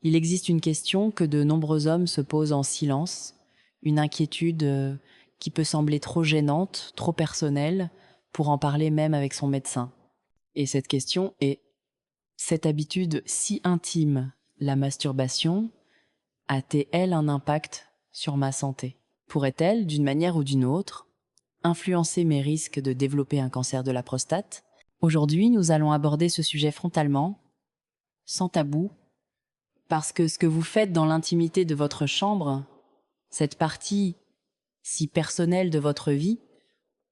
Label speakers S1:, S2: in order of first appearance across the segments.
S1: Il existe une question que de nombreux hommes se posent en silence, une inquiétude qui peut sembler trop gênante, trop personnelle, pour en parler même avec son médecin. Et cette question est: cette habitude si intime, la masturbation, a-t-elle un impact sur ma santé? Pourrait-elle, d'une manière ou d'une autre, influencer mes risques de développer un cancer de la prostate? Aujourd'hui, nous allons aborder ce sujet frontalement, sans tabou, parce que ce que vous faites dans l'intimité de votre chambre, cette partie si personnelle de votre vie,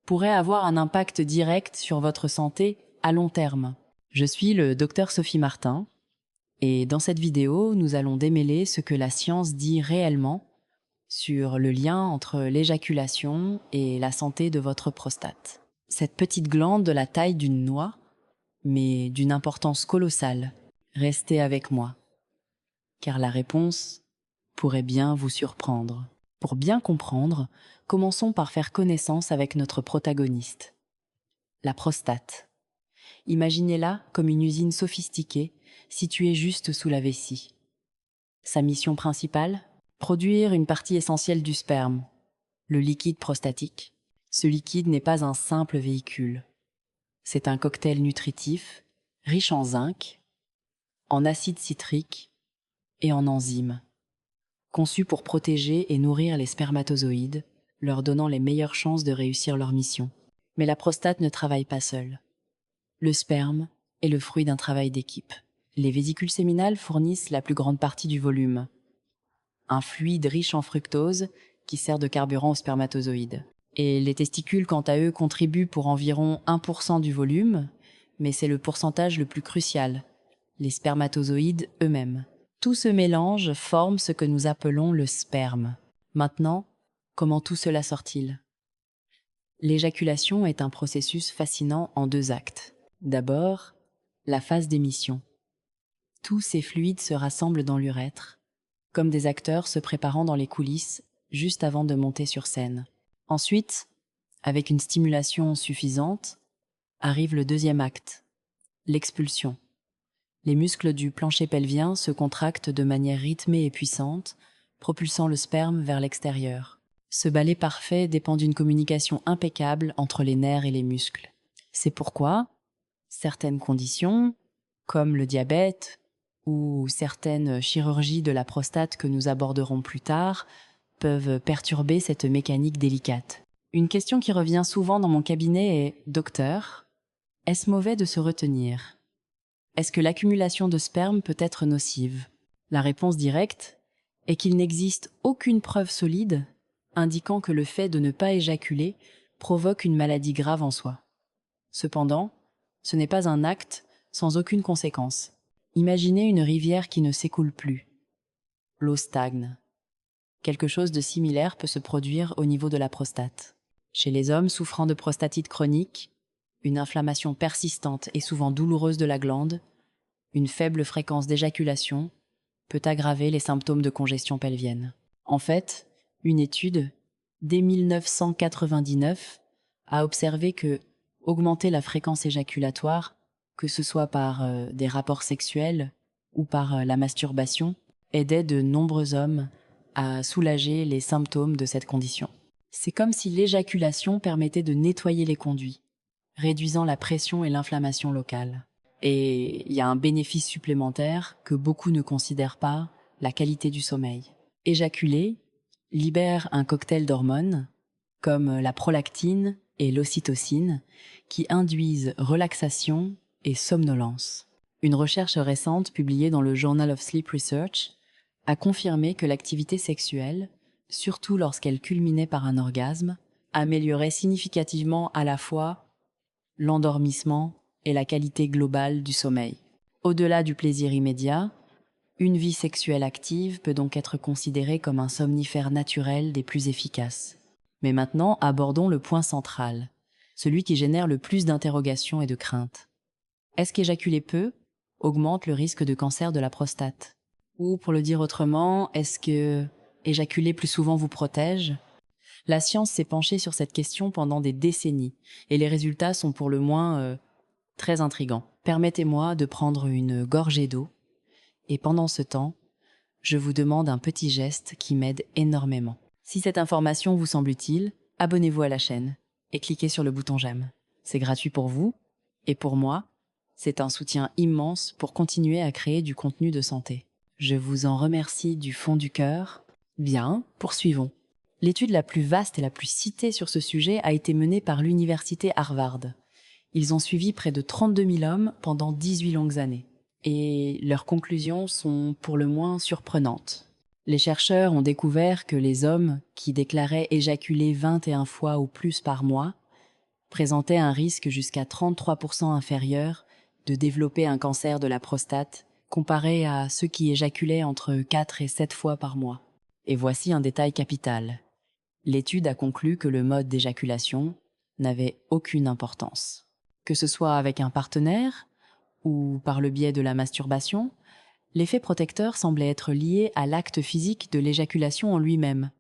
S1: pourrait avoir un impact direct sur votre santé à long terme. Je suis le docteur Sophie Martin, et dans cette vidéo, nous allons démêler ce que la science dit réellement sur le lien entre l'éjaculation et la santé de votre prostate. Cette petite glande de la taille d'une noix, mais d'une importance colossale. Restez avec moi, car la réponse pourrait bien vous surprendre. Pour bien comprendre, commençons par faire connaissance avec notre protagoniste, la prostate. Imaginez-la comme une usine sophistiquée située juste sous la vessie. Sa mission principale? Produire une partie essentielle du sperme, le liquide prostatique. Ce liquide n'est pas un simple véhicule. C'est un cocktail nutritif, riche en zinc, en acide citrique et en enzymes, conçu pour protéger et nourrir les spermatozoïdes, leur donnant les meilleures chances de réussir leur mission. Mais la prostate ne travaille pas seule. Le sperme est le fruit d'un travail d'équipe. Les vésicules séminales fournissent la plus grande partie du volume, un fluide riche en fructose qui sert de carburant aux spermatozoïdes. Et les testicules, quant à eux, contribuent pour environ 1% du volume, mais c'est le pourcentage le plus crucial, les spermatozoïdes eux-mêmes. Tout ce mélange forme ce que nous appelons le sperme. Maintenant, comment tout cela sort-il? L'éjaculation est un processus fascinant en 2 actes. D'abord, la phase d'émission. Tous ces fluides se rassemblent dans l'urètre, comme des acteurs se préparant dans les coulisses juste avant de monter sur scène. Ensuite, avec une stimulation suffisante, arrive le 2e acte, l'expulsion. Les muscles du plancher pelvien se contractent de manière rythmée et puissante, propulsant le sperme vers l'extérieur. Ce ballet parfait dépend d'une communication impeccable entre les nerfs et les muscles. C'est pourquoi certaines conditions, comme le diabète ou certaines chirurgies de la prostate que nous aborderons plus tard, peuvent perturber cette mécanique délicate. Une question qui revient souvent dans mon cabinet est: docteur, est-ce mauvais de se retenir? Est-ce que l'accumulation de sperme peut être nocive? La réponse directe est qu'il n'existe aucune preuve solide indiquant que le fait de ne pas éjaculer provoque une maladie grave en soi. Cependant, ce n'est pas un acte sans aucune conséquence. Imaginez une rivière qui ne s'écoule plus. L'eau stagne. Quelque chose de similaire peut se produire au niveau de la prostate. Chez les hommes souffrant de prostatite chronique, une inflammation persistante et souvent douloureuse de la glande, une faible fréquence d'éjaculation peut aggraver les symptômes de congestion pelvienne. En fait, une étude, dès 1999, a observé que augmenter la fréquence éjaculatoire, que ce soit par des rapports sexuels ou par la masturbation, aidait de nombreux hommes à soulager les symptômes de cette condition. C'est comme si l'éjaculation permettait de nettoyer les conduits, réduisant la pression et l'inflammation locale. Et il y a un bénéfice supplémentaire que beaucoup ne considèrent pas: la qualité du sommeil. Éjaculer libère un cocktail d'hormones, comme la prolactine et l'ocytocine, qui induisent relaxation et somnolence. Une recherche récente publiée dans le Journal of Sleep Research a confirmé que l'activité sexuelle, surtout lorsqu'elle culminait par un orgasme, améliorait significativement à la fois l'endormissement et la qualité globale du sommeil. Au-delà du plaisir immédiat, une vie sexuelle active peut donc être considérée comme un somnifère naturel des plus efficaces. Mais maintenant, abordons le point central, celui qui génère le plus d'interrogations et de craintes. Est-ce qu'éjaculer peu augmente le risque de cancer de la prostate? Ou, pour le dire autrement, est-ce que éjaculer plus souvent vous protège? La science s'est penchée sur cette question pendant des décennies, et les résultats sont pour le moins très intrigants. Permettez-moi de prendre une gorgée d'eau, et pendant ce temps, je vous demande un petit geste qui m'aide énormément. Si cette information vous semble utile, abonnez-vous à la chaîne et cliquez sur le bouton j'aime. C'est gratuit pour vous et pour moi, c'est un soutien immense pour continuer à créer du contenu de santé. Je vous en remercie du fond du cœur. Bien, poursuivons. L'étude la plus vaste et la plus citée sur ce sujet a été menée par l'université Harvard. Ils ont suivi près de 32 000 hommes pendant 18 longues années. Et leurs conclusions sont pour le moins surprenantes. Les chercheurs ont découvert que les hommes qui déclaraient éjaculer 21 fois ou plus par mois présentaient un risque jusqu'à 33% inférieur de développer un cancer de la prostate comparé à ceux qui éjaculaient entre 4 et 7 fois par mois. Et voici un détail capital. L'étude a conclu que le mode d'éjaculation n'avait aucune importance. Que ce soit avec un partenaire ou par le biais de la masturbation, l'effet protecteur semblait être lié à l'acte physique de l'éjaculation en lui-même,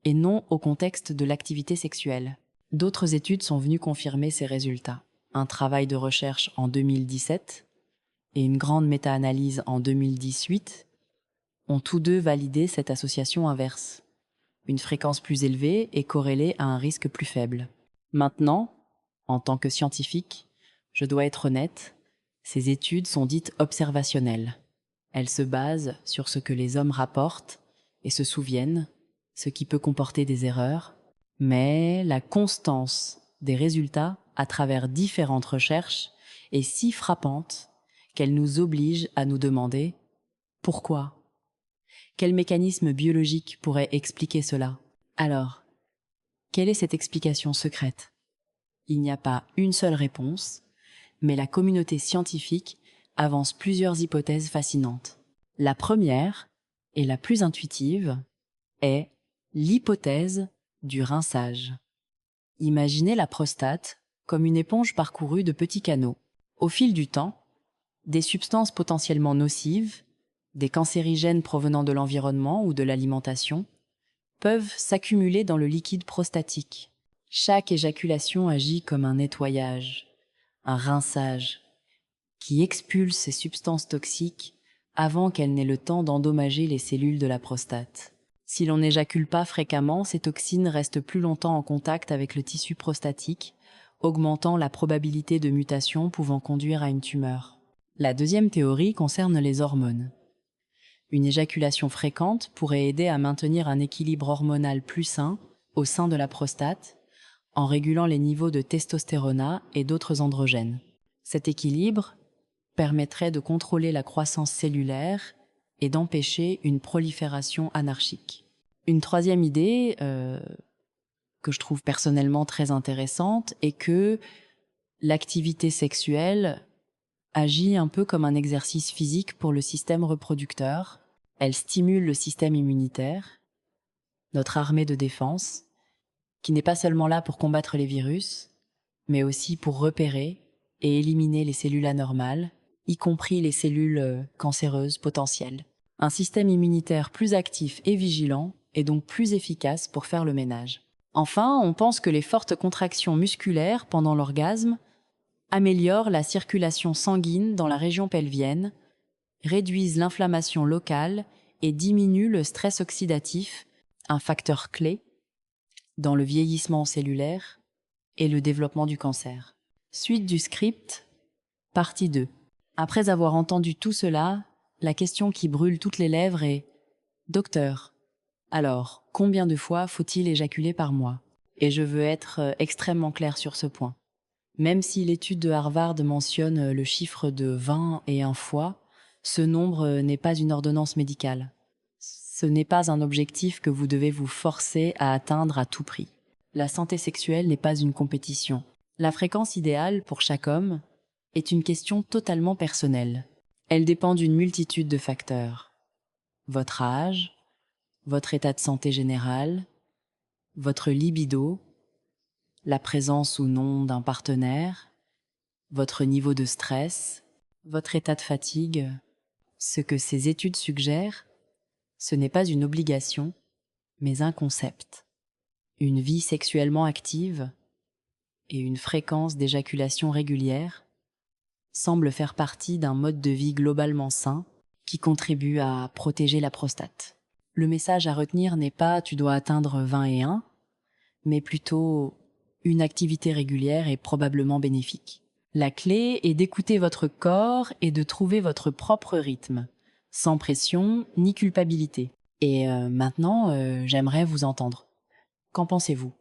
S1: et non au contexte de l'activité sexuelle. D'autres études sont venues confirmer ces résultats. Un travail de recherche en 2017 et une grande méta-analyse en 2018 ont tous deux validé cette association inverse. Une fréquence plus élevée est corrélée à un risque plus faible. Maintenant, en tant que scientifique, je dois être honnête, ces études sont dites observationnelles. Elles se basent sur ce que les hommes rapportent et se souviennent, ce qui peut comporter des erreurs, mais la constance des résultats à travers différentes recherches est si frappante qu'elle nous oblige à nous demander pourquoi ? Quel mécanisme biologique pourrait expliquer cela ? Alors, quelle est cette explication secrète ? Il n'y a pas une seule réponse, mais la communauté scientifique avance plusieurs hypothèses fascinantes. La première, et la plus intuitive, est l'hypothèse du rinçage. Imaginez la prostate comme une éponge parcourue de petits canaux. Au fil du temps, des substances potentiellement nocives, des cancérigènes provenant de l'environnement ou de l'alimentation, peuvent s'accumuler dans le liquide prostatique. Chaque éjaculation agit comme un nettoyage, un rinçage, qui expulse ces substances toxiques avant qu'elles n'aient le temps d'endommager les cellules de la prostate. Si l'on n'éjacule pas fréquemment, ces toxines restent plus longtemps en contact avec le tissu prostatique, augmentant la probabilité de mutation pouvant conduire à une tumeur. La deuxième théorie concerne les hormones. Une éjaculation fréquente pourrait aider à maintenir un équilibre hormonal plus sain au sein de la prostate, en régulant les niveaux de testostérone et d'autres androgènes. Cet équilibre permettrait de contrôler la croissance cellulaire et d'empêcher une prolifération anarchique. Une troisième idée, que je trouve personnellement très intéressante, est que l'activité sexuelle agit un peu comme un exercice physique pour le système reproducteur. Elle stimule le système immunitaire, notre armée de défense, qui n'est pas seulement là pour combattre les virus, mais aussi pour repérer et éliminer les cellules anormales, y compris les cellules cancéreuses potentielles. Un système immunitaire plus actif et vigilant est donc plus efficace pour faire le ménage. Enfin, on pense que les fortes contractions musculaires pendant l'orgasme améliorent la circulation sanguine dans la région pelvienne, réduisent l'inflammation locale et diminuent le stress oxydatif, un facteur clé dans le vieillissement cellulaire et le développement du cancer. Suite du script, partie 2. Après avoir entendu tout cela, la question qui brûle toutes les lèvres est « Docteur, alors, combien de fois faut-il éjaculer par mois ?» Et je veux être extrêmement clair sur ce point. Même si l'étude de Harvard mentionne le chiffre de 20 et 1 fois, ce nombre n'est pas une ordonnance médicale. Ce n'est pas un objectif que vous devez vous forcer à atteindre à tout prix. La santé sexuelle n'est pas une compétition. La fréquence idéale pour chaque homme est une question totalement personnelle. Elle dépend d'une multitude de facteurs. Votre âge, votre état de santé général, votre libido, la présence ou non d'un partenaire, votre niveau de stress, votre état de fatigue. Ce que ces études suggèrent, ce n'est pas une obligation, mais un concept. Une vie sexuellement active et une fréquence d'éjaculation régulière semblent faire partie d'un mode de vie globalement sain qui contribuent à protéger la prostate. Le message à retenir n'est pas tu dois atteindre 20 et 1, mais plutôt une activité régulière est probablement bénéfique. La clé est d'écouter votre corps et de trouver votre propre rythme, sans pression ni culpabilité. Et maintenant, j'aimerais vous entendre. Qu'en pensez-vous?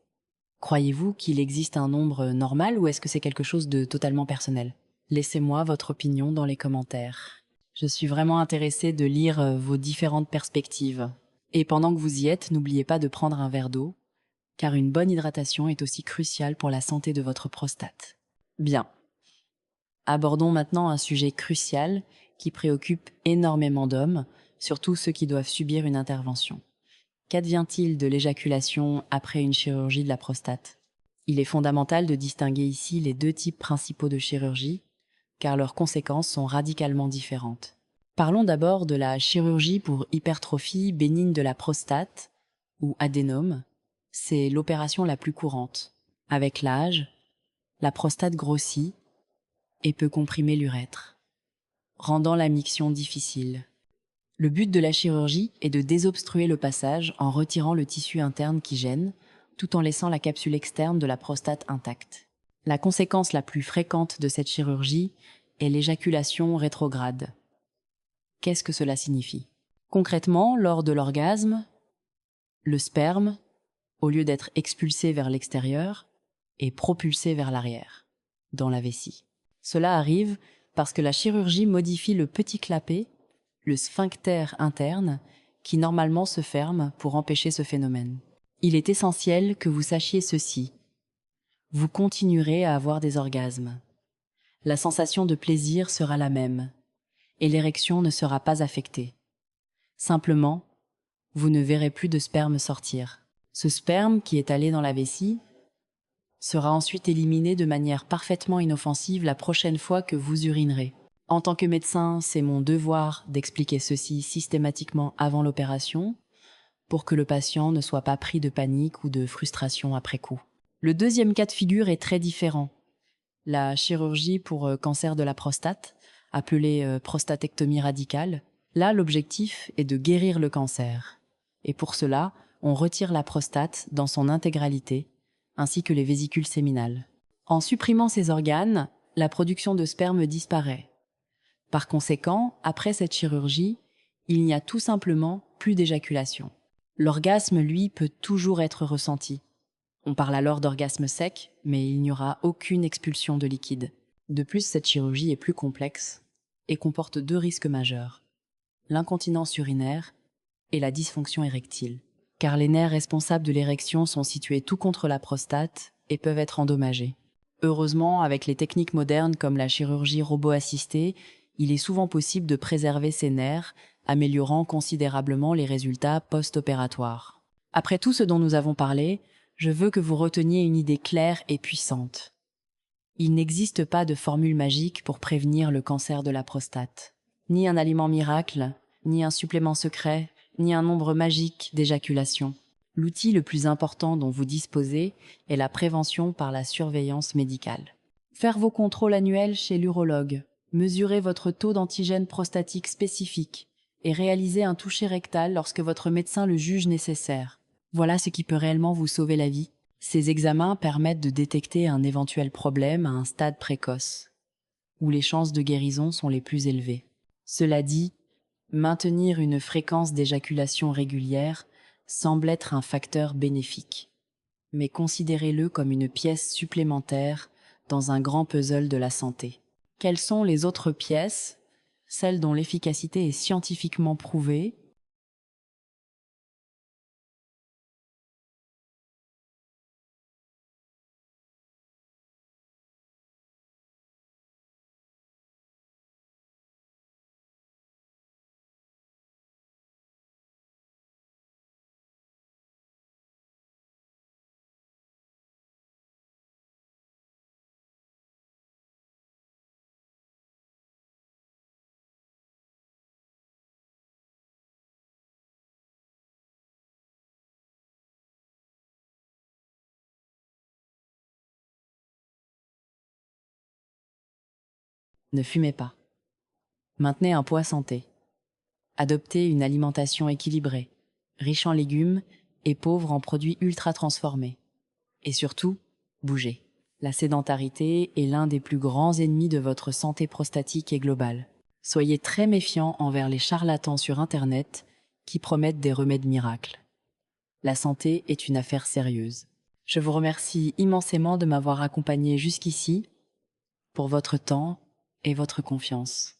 S1: Croyez-vous qu'il existe un nombre normal ou est-ce que c'est quelque chose de totalement personnel? Laissez-moi votre opinion dans les commentaires. Je suis vraiment intéressée de lire vos différentes perspectives. Et pendant que vous y êtes, n'oubliez pas de prendre un verre d'eau, car une bonne hydratation est aussi cruciale pour la santé de votre prostate. Bien. Abordons maintenant un sujet crucial qui préoccupe énormément d'hommes, surtout ceux qui doivent subir une intervention. Qu'advient-il de l'éjaculation après une chirurgie de la prostate? Il est fondamental de distinguer ici les deux types principaux de chirurgie, car leurs conséquences sont radicalement différentes. Parlons d'abord de la chirurgie pour hypertrophie bénigne de la prostate, ou adénome. C'est l'opération la plus courante. Avec l'âge, la prostate grossit et peut comprimer l'urètre, rendant la miction difficile. Le but de la chirurgie est de désobstruer le passage en retirant le tissu interne qui gêne, tout en laissant la capsule externe de la prostate intacte. La conséquence la plus fréquente de cette chirurgie est l'éjaculation rétrograde. Qu'est-ce que cela signifie? Concrètement, lors de l'orgasme, le sperme, au lieu d'être expulsé vers l'extérieur, est propulsé vers l'arrière, dans la vessie. Cela arrive parce que la chirurgie modifie le petit clapet, le sphincter interne, qui normalement se ferme pour empêcher ce phénomène. Il est essentiel que vous sachiez ceci. Vous continuerez à avoir des orgasmes. La sensation de plaisir sera la même, et l'érection ne sera pas affectée. Simplement, vous ne verrez plus de sperme sortir. Ce sperme qui est allé dans la vessie sera ensuite éliminé de manière parfaitement inoffensive la prochaine fois que vous urinerez. En tant que médecin, c'est mon devoir d'expliquer ceci systématiquement avant l'opération pour que le patient ne soit pas pris de panique ou de frustration après coup. Le deuxième cas de figure est très différent. La chirurgie pour cancer de la prostate, appelée prostatectomie radicale. Là, l'objectif est de guérir le cancer. Et pour cela, on retire la prostate dans son intégralité, ainsi que les vésicules séminales. En supprimant ces organes, la production de sperme disparaît. Par conséquent, après cette chirurgie, il n'y a tout simplement plus d'éjaculation. L'orgasme, lui, peut toujours être ressenti. On parle alors d'orgasme sec, mais il n'y aura aucune expulsion de liquide. De plus, cette chirurgie est plus complexe et comporte deux risques majeurs, l'incontinence urinaire et la dysfonction érectile, car les nerfs responsables de l'érection sont situés tout contre la prostate et peuvent être endommagés. Heureusement, avec les techniques modernes comme la chirurgie robot-assistée, il est souvent possible de préserver ces nerfs, améliorant considérablement les résultats post-opératoires. Après tout ce dont nous avons parlé, je veux que vous reteniez une idée claire et puissante. Il n'existe pas de formule magique pour prévenir le cancer de la prostate. Ni un aliment miracle, ni un supplément secret, ni un nombre magique d'éjaculation. L'outil le plus important dont vous disposez est la prévention par la surveillance médicale. Faire vos contrôles annuels chez l'urologue, mesurer votre taux d'antigène prostatique spécifique et réaliser un toucher rectal lorsque votre médecin le juge nécessaire. Voilà ce qui peut réellement vous sauver la vie. Ces examens permettent de détecter un éventuel problème à un stade précoce, où les chances de guérison sont les plus élevées. Cela dit, maintenir une fréquence d'éjaculation régulière semble être un facteur bénéfique, mais considérez-le comme une pièce supplémentaire dans un grand puzzle de la santé. Quelles sont les autres pièces, celles dont l'efficacité est scientifiquement prouvée ? Ne fumez pas. Maintenez un poids santé. Adoptez une alimentation équilibrée, riche en légumes et pauvre en produits ultra transformés. Et surtout, bougez. La sédentarité est l'un des plus grands ennemis de votre santé prostatique et globale. Soyez très méfiants envers les charlatans sur Internet qui promettent des remèdes miracles. La santé est une affaire sérieuse. Je vous remercie immensément de m'avoir accompagné jusqu'ici pour votre temps et votre confiance.